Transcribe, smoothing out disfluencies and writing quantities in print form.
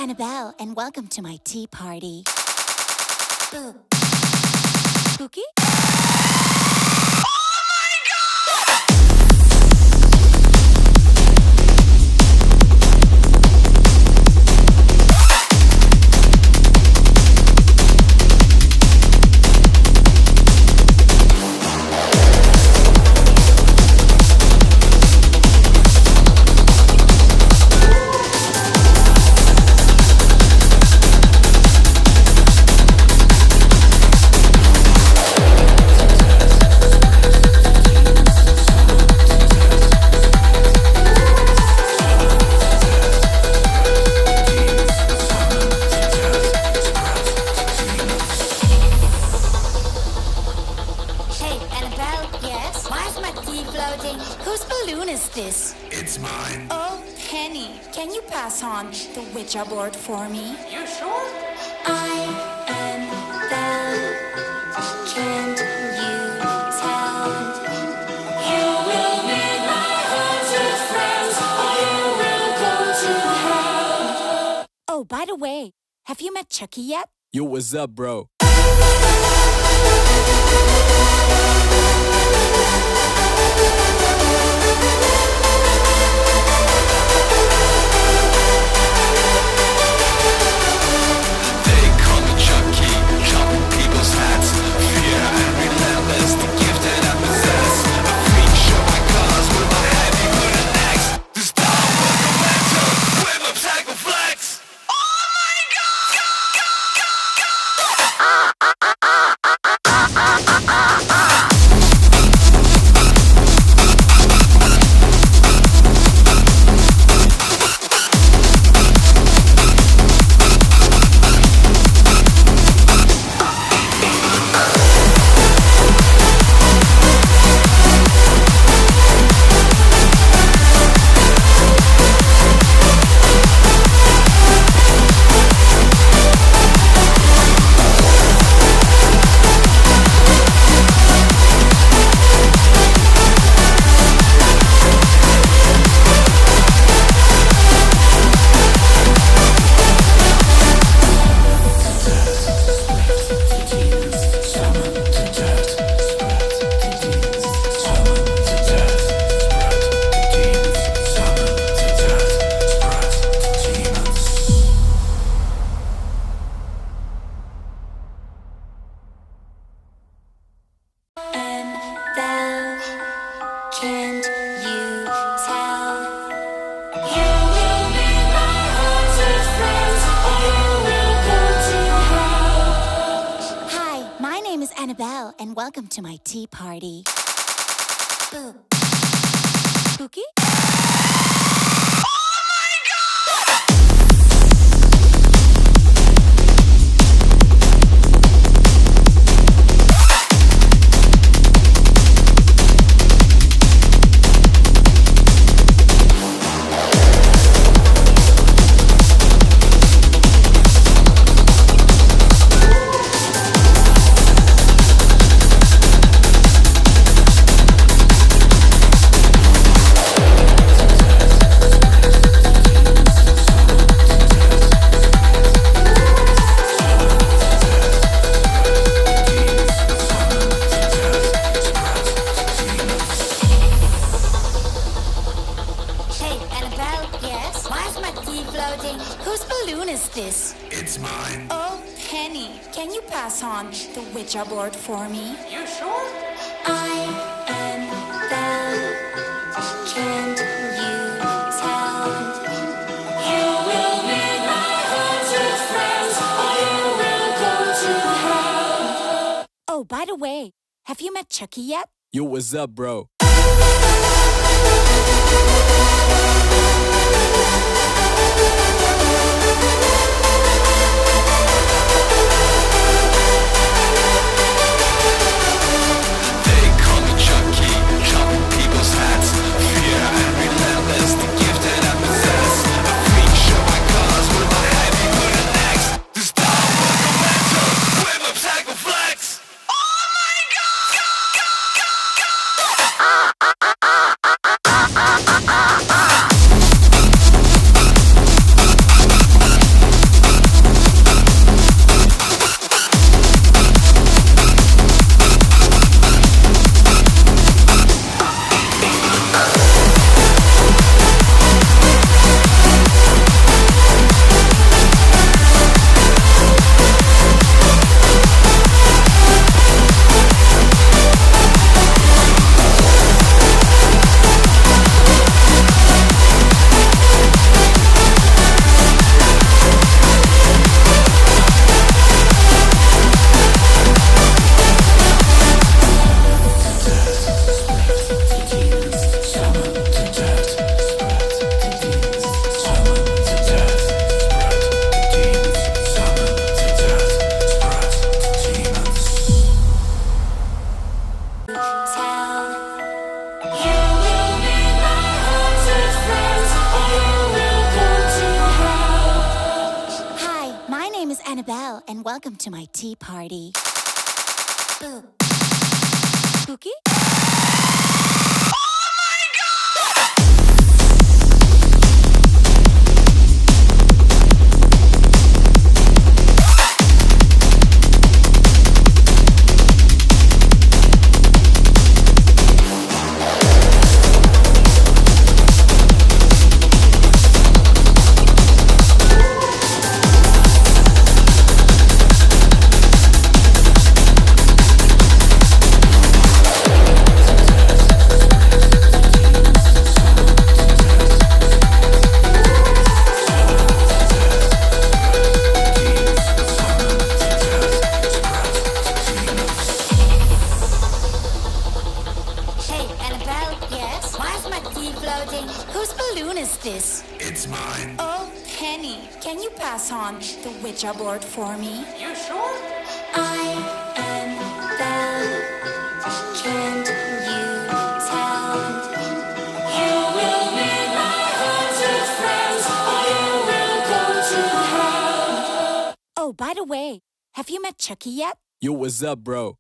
Annabelle, and welcome to my tea party. Boo. Spooky? Whose balloon is this? It's mine. Oh, Penny, can you pass on the Ouija board for me? You sure? I am Belle. Can't you tell? You will meet my haunted friends, or you will go to hell. Oh, by the way, have you met Chucky yet? Yo, what's up, bro? Can't you tell? You will meet my haunted friends, or you will go to hell. Hi, my name is Annabelle, and welcome to my tea party. Boo. Spooky? Whose balloon is this? It's mine. Oh, Penny, can you pass on the Ouija board for me? You sure? I am Belle. Can't you tell? You will meet my haunted friends, or you will go to hell. Oh, by the way, have you met Chucky yet? Yo, what's up, bro? Oh my God! Annabelle, and welcome to my tea party. Ooh. Cookie? Hey, Annabelle, yes? Why is my tea floating? Whose balloon is this? It's mine. Oh, Penny, can you pass on the Ouija board for me? You sure? I am Belle. Can't you tell? You will win my haunted friends, or you will go to hell. Oh, by the way, have you met Chucky yet? Yo, what's up, bro?